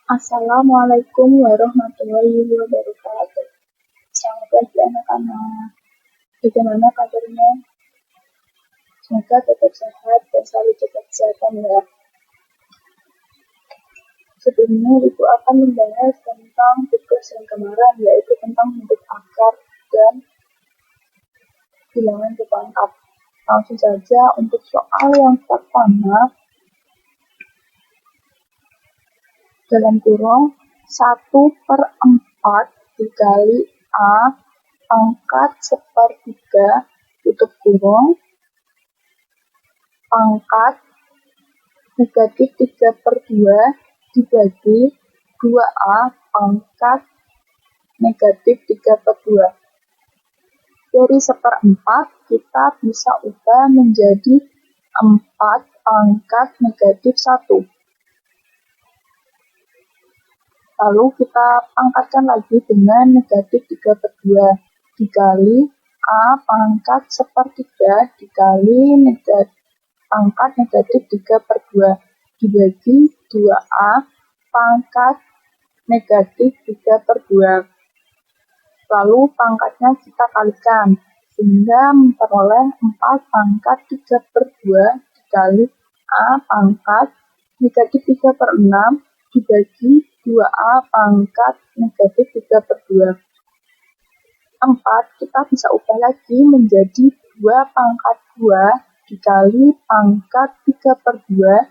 Assalamualaikum warahmatullahi wabarakatuh. Selamat pagi anak-anak. Bagaimana kabarnya? Semoga tetap sehat dan selalu jaga kesehatan ya. Sebelumnya Ibu akan membahas tentang tugas yang kemarin, yaitu tentang bentuk akar dan bilangan berpangkat. Langsung saja untuk soal yang pertama, dalam kurung 1/4 dikali A pangkat 1/3 tutup kurung pangkat negatif 3/2 dibagi 2A pangkat negatif 3/2. Dari 1/4 kita bisa ubah menjadi 4 pangkat negatif 1. Lalu kita pangkatkan lagi dengan negatif 3/2 dikali A pangkat 1/3 dikali pangkat negatif 3/2 dibagi 2A pangkat negatif 3/2. Lalu pangkatnya kita kalikan, sehingga memperoleh 4 pangkat 3/2 dikali A pangkat negatif 3/6 dibagi 2A pangkat negatif 3/2. 4 kita bisa ubah lagi menjadi 2 pangkat 2 dikali pangkat 3/2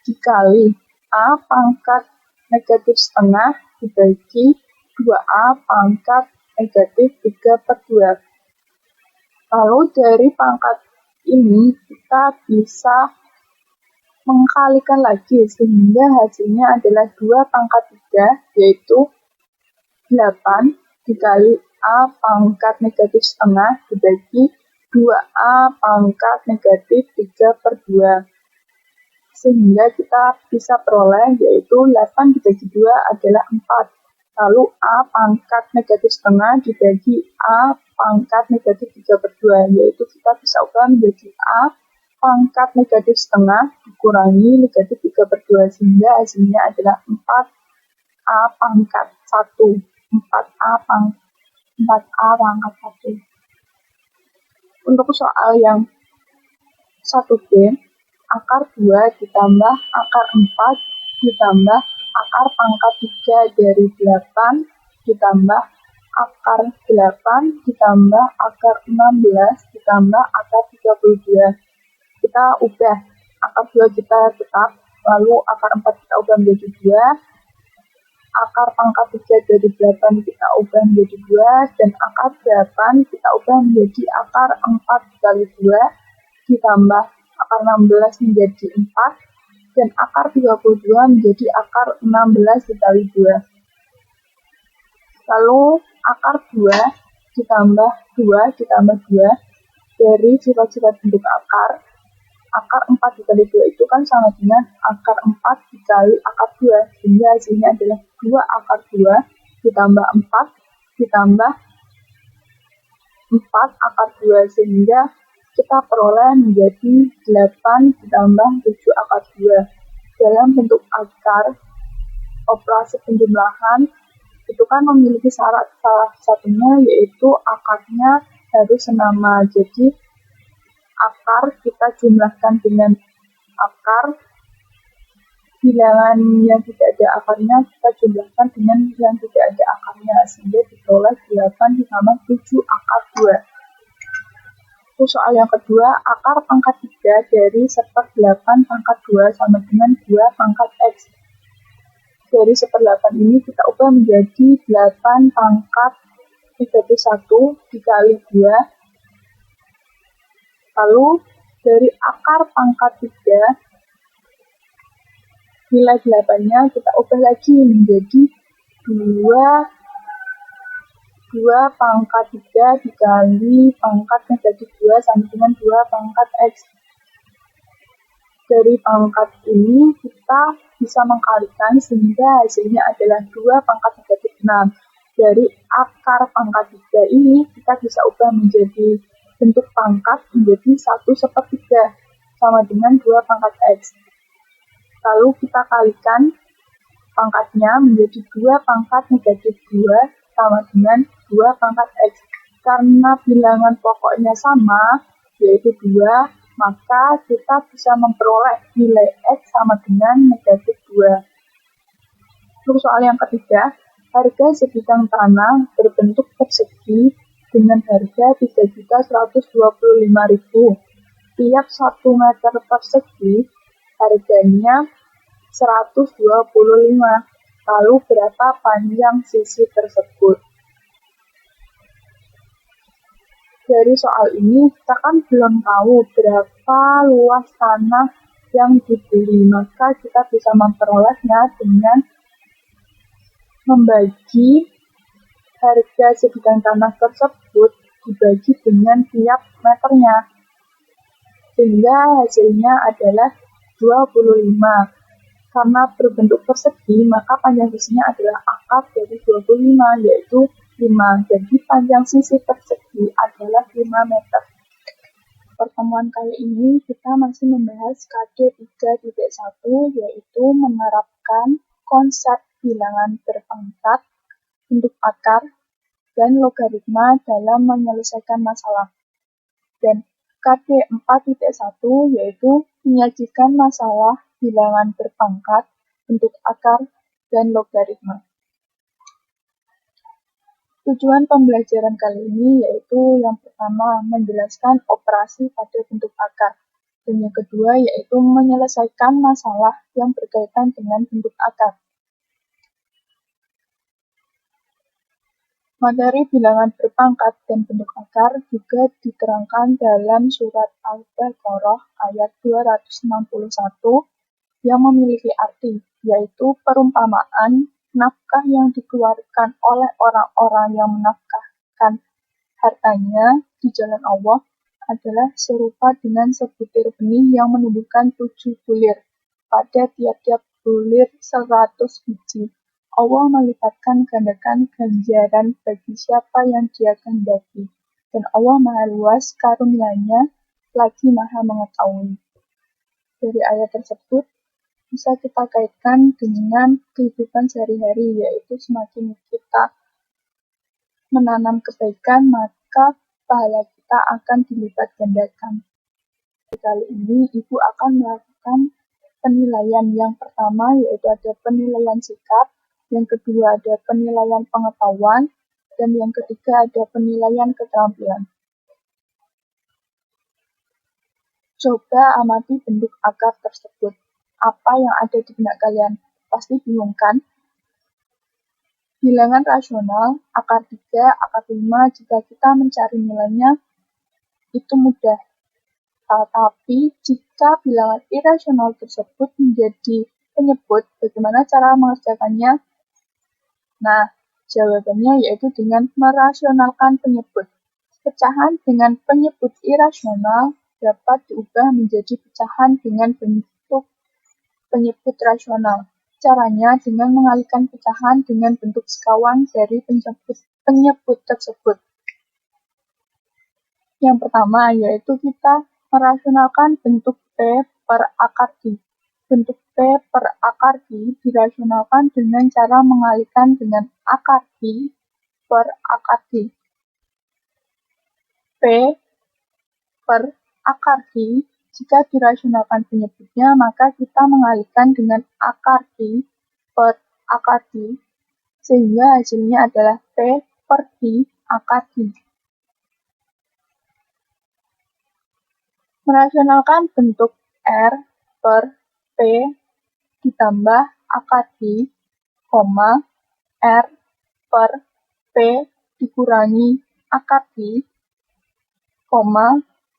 dikali A pangkat negatif setengah dibagi 2A pangkat negatif 3/2. Lalu dari pangkat ini kita bisa mengkalikan lagi sehingga hasilnya adalah 2 pangkat 3, yaitu 8 dikali A pangkat negatif setengah dibagi 2A pangkat negatif 3/2. Sehingga kita bisa peroleh yaitu 8 dibagi 2 adalah 4. Lalu A pangkat negatif setengah dibagi A pangkat negatif 3/2, yaitu kita bisa ubah menjadi A pangkat negatif setengah dikurangi negatif 3/2, sehingga hasilnya adalah 4A pangkat 1. 4A pangkat 1. Untuk soal yang 1B, akar 2 ditambah akar 4 ditambah akar pangkat 3 dari 8 ditambah akar 8 ditambah akar 16 ditambah akar 32. Kita ubah akar 2 kita tetap, lalu akar 4 kita ubah menjadi 2, akar pangkat 3 dari 8 kita ubah menjadi 2, dan akar 8 kita ubah menjadi akar 4 dikali 2, ditambah akar 16 menjadi 4, dan akar 32 menjadi akar 16 dikali 2. Lalu akar 2 ditambah 2 dari sifat-sifat bentuk akar 4 dikali 2 itu kan sama dengan akar 4 dikali akar 2, sehingga hasilnya adalah 2 akar 2 ditambah 4 ditambah 4 akar 2, sehingga kita peroleh menjadi 8 ditambah 7 akar 2. Dalam bentuk akar, operasi penjumlahan itu kan memiliki syarat, salah satunya yaitu akarnya harus senama. Jadi akar kita jumlahkan dengan akar, bilangan yang tidak ada akarnya kita jumlahkan dengan yang tidak ada akarnya, sehingga diperoleh 8 ditambah 7 akar 2. Untuk soal yang kedua, akar pangkat 3 dari 1/8 pangkat 2 sama dengan 2 pangkat X. Dari 1/8 ini kita ubah menjadi 8 pangkat negatif 1 dikali 2. Lalu dari akar pangkat 3, nilai 8-nya kita ubah lagi menjadi 2 pangkat 3 dikali pangkat negatif 2 sama dengan 2 pangkat X. Dari pangkat ini kita bisa mengkalikan sehingga hasilnya adalah 2 pangkat negatif 6. Dari akar pangkat 3 ini kita bisa ubah menjadi bentuk pangkat menjadi 1/3 sama dengan 2 pangkat X. Lalu kita kalikan Pangkatnya menjadi 2 pangkat negatif 2 sama dengan 2 pangkat X. Karena bilangan pokoknya sama, yaitu 2, maka kita bisa memperoleh nilai X sama dengan negatif 2. Untuk soal yang ketiga, harga sebidang tanah berbentuk persegi dengan harga Rp3.125.000. Tiap 1 meter persegi harganya 125. Lalu berapa panjang sisi tersebut? Dari soal ini kita kan belum tahu berapa luas tanah yang dibeli, maka kita bisa memperolehnya dengan membagi harga sebidang tanah tersebut dibagi dengan tiap meternya. Sehingga hasilnya adalah 25. Karena berbentuk persegi, maka panjang sisinya adalah akar dari 25, yaitu 5. Jadi panjang sisi persegi adalah 5 meter. Pertemuan kali ini kita masih membahas KD 3.1, yaitu menerapkan konsep bilangan berpangkat, bentuk akar, dan logaritma dalam menyelesaikan masalah. Dan KD 4.1 yaitu menyajikan masalah bilangan berpangkat, bentuk akar, dan logaritma. Tujuan pembelajaran kali ini yaitu yang pertama menjelaskan operasi pada bentuk akar, dan yang kedua yaitu menyelesaikan masalah yang berkaitan dengan bentuk akar. Materi bilangan berpangkat dan bentuk akar juga diterangkan dalam surat Al-Baqarah ayat 261 yang memiliki arti, yaitu perumpamaan nafkah yang dikeluarkan oleh orang-orang yang menafkahkan hartanya di jalan Allah adalah serupa dengan sebutir benih yang menumbuhkan 7 bulir, pada tiap-tiap bulir 100 biji. Allah melipatkan gandakan ganjaran bagi siapa yang Dia kehendaki, dan Allah Maha Luas karunia-Nya lagi Maha Mengetahui. Dari ayat tersebut bisa kita kaitkan dengan kehidupan sehari-hari, yaitu semakin kita menanam kebaikan, maka pahala kita akan dilipat gandakan. Kali ini Ibu akan melakukan penilaian yang pertama, yaitu ada penilaian sikap, yang kedua ada penilaian pengetahuan, dan yang ketiga ada penilaian keterampilan. Coba amati bentuk akar tersebut. Apa yang ada di benak kalian? Pasti bingung kan? Bilangan rasional, akar 3, akar 5, jika kita mencari nilainya, itu mudah. Tetapi jika bilangan irasional tersebut menjadi penyebut, bagaimana cara mengerjakannya? Nah, jawabannya yaitu dengan merasionalkan penyebut. Pecahan dengan penyebut irasional dapat diubah menjadi pecahan dengan bentuk penyebut rasional. Caranya dengan mengalihkan pecahan dengan bentuk sekawan dari penyebut tersebut. Yang pertama yaitu kita merasionalkan bentuk P per akar Q. Bentuk P per akar Q dirasionalkan dengan cara mengalihkan dengan akar Q per akar Q. P per akar Q, jika dirasionalkan penyebutnya, maka kita mengalihkan dengan akar Q per akar Q, sehingga hasilnya adalah P per Q akar Q. Merasionalkan bentuk R per P ditambah akar Q, R per P dikurangi akar Q,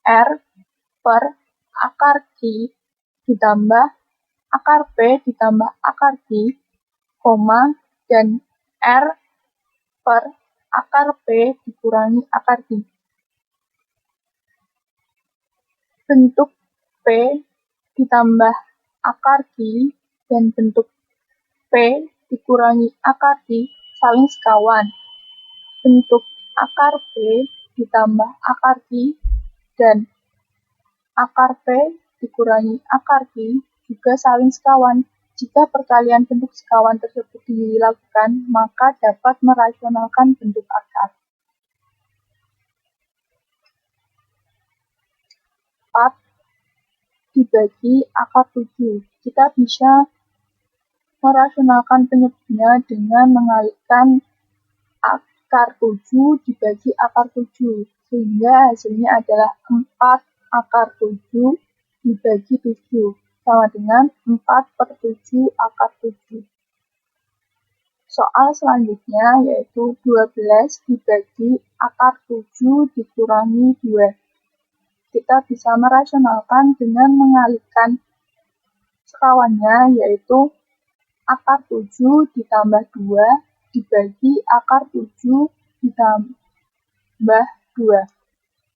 R per akar Q ditambah akar P ditambah akar Q, dan R per akar P dikurangi akar Q. Bentuk P ditambah akar Q dan bentuk P dikurangi akar Q saling sekawan. Bentuk akar P ditambah akar Q dan akar P dikurangi akar Q juga saling sekawan. Jika perkalian bentuk sekawan tersebut dilakukan, maka dapat merasionalkan bentuk akar. 4 dibagi akar 7. Kita bisa merasionalkan penyebutnya dengan mengalihkan akar 7 dibagi akar 7, sehingga hasilnya adalah 4 akar 7 dibagi 7, sama dengan 4/7 akar 7. Soal selanjutnya yaitu 12 dibagi akar 7 dikurangi 2. Kita bisa merasionalkan dengan mengalihkan sekawannya, yaitu akar 7 ditambah 2 dibagi akar 7 ditambah 2.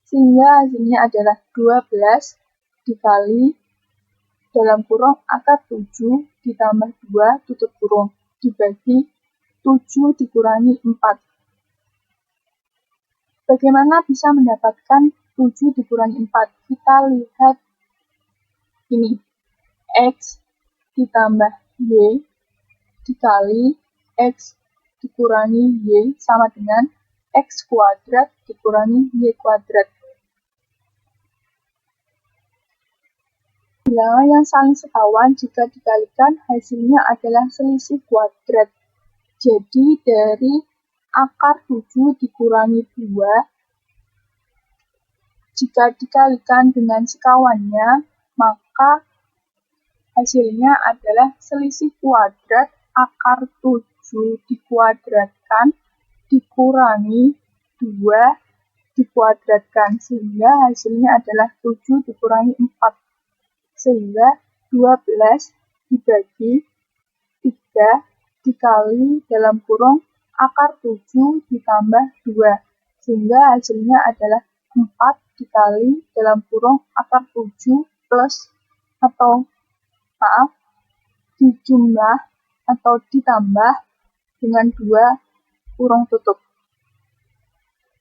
Sehingga hasilnya adalah 12 dikali dalam kurung akar 7 ditambah 2 tutup kurung dibagi 7 dikurangi 4. Bagaimana bisa mendapatkan 7 dikurangi 4? Kita lihat ini. X ditambah Y dikali X dikurangi Y sama dengan X kuadrat dikurangi Y kuadrat. Bilangan yang saling sekawan jika dikalikan hasilnya adalah selisih kuadrat. Jadi dari akar 7 dikurangi 2, jika dikalikan dengan sekawannya, maka hasilnya adalah selisih kuadrat akar 7 dikuadratkan dikurangi 2 dikuadratkan, sehingga hasilnya adalah 7 dikurangi 4. Sehingga 12 dibagi 3 dikali dalam kurung akar 7 ditambah 2, sehingga hasilnya adalah 4 dikali dalam kurung akar 7 plus dijumlah atau ditambah dengan 2 kurung tutup.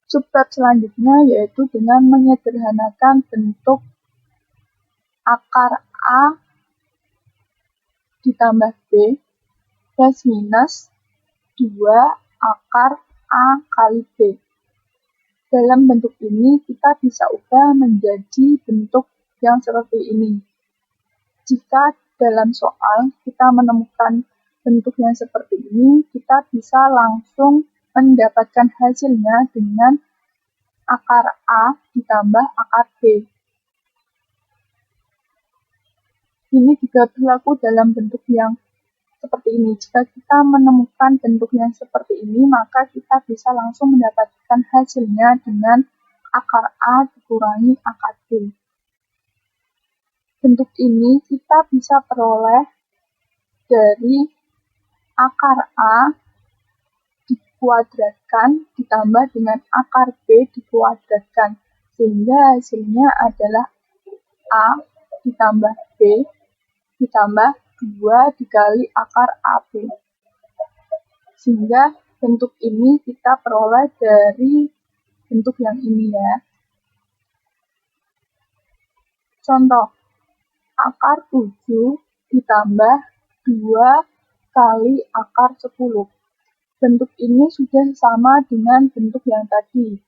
Subbab selanjutnya yaitu dengan menyederhanakan bentuk akar A ditambah B plus minus 2 akar A kali B. Dalam bentuk ini kita bisa ubah menjadi bentuk yang seperti ini. Jika dalam soal kita menemukan bentuk yang seperti ini, kita bisa langsung mendapatkan hasilnya dengan akar A ditambah akar B. Ini juga berlaku dalam bentuk yang seperti ini. Jika kita menemukan bentuk yang seperti ini, maka kita bisa langsung mendapatkan hasilnya dengan akar A dikurangi akar B. Bentuk ini kita bisa peroleh dari akar A dikuadratkan ditambah dengan akar B dikuadratkan, sehingga hasilnya adalah A ditambah B ditambah 2 dikali akar AB. Sehingga bentuk ini kita peroleh dari bentuk yang ini ya. Contoh, akar 7 ditambah 2 kali akar 10. Bentuk ini sudah sama dengan bentuk yang tadi.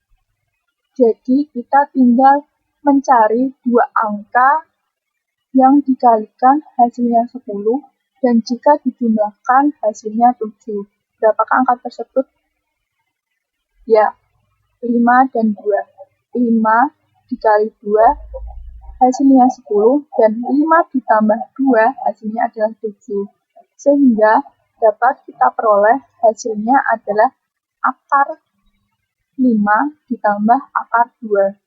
Jadi kita tinggal mencari 2 angka yang dikalikan hasilnya 10, dan jika dijumlahkan hasilnya 7. Berapakah angka tersebut? Ya, 5 dan 2. 5 dikali 2 hasilnya 10, dan 5 ditambah 2 hasilnya adalah 7. Sehingga dapat kita peroleh hasilnya adalah akar 5 ditambah akar 2.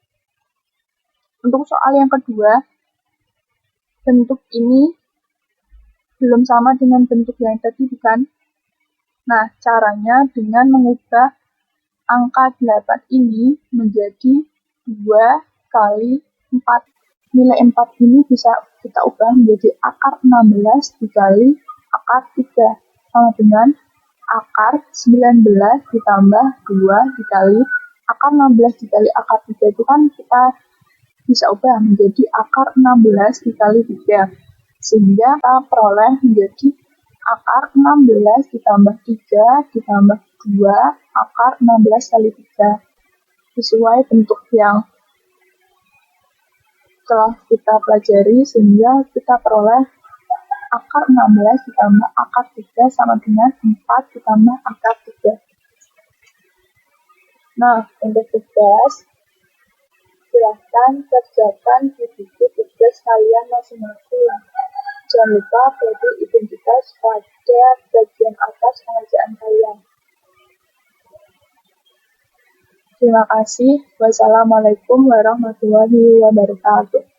Untuk soal yang kedua, bentuk ini belum sama dengan bentuk yang tadi, bukan? Nah, caranya dengan mengubah angka 8 ini menjadi 2 kali 4. Nilai 4 ini bisa kita ubah menjadi akar 16 dikali akar 3, sama dengan akar 19 ditambah 2 dikali akar 16 dikali akar 3 itu kan kita bisa ubah menjadi akar 16 dikali 3. Sehingga kita peroleh menjadi akar 16 ditambah 3 ditambah 2 akar 16 kali 3. Sesuai bentuk yang telah kita pelajari, sehingga kita peroleh akar 16 ditambah akar 3 sama dengan 4 ditambah akar 3. Nah, untuk tugas, silahkan kerjakan di buku tugas kalian masing-masing. Jangan lupa beri identitas pada bagian atas pengerjaan kalian. Terima kasih. Wassalamualaikum warahmatullahi wabarakatuh.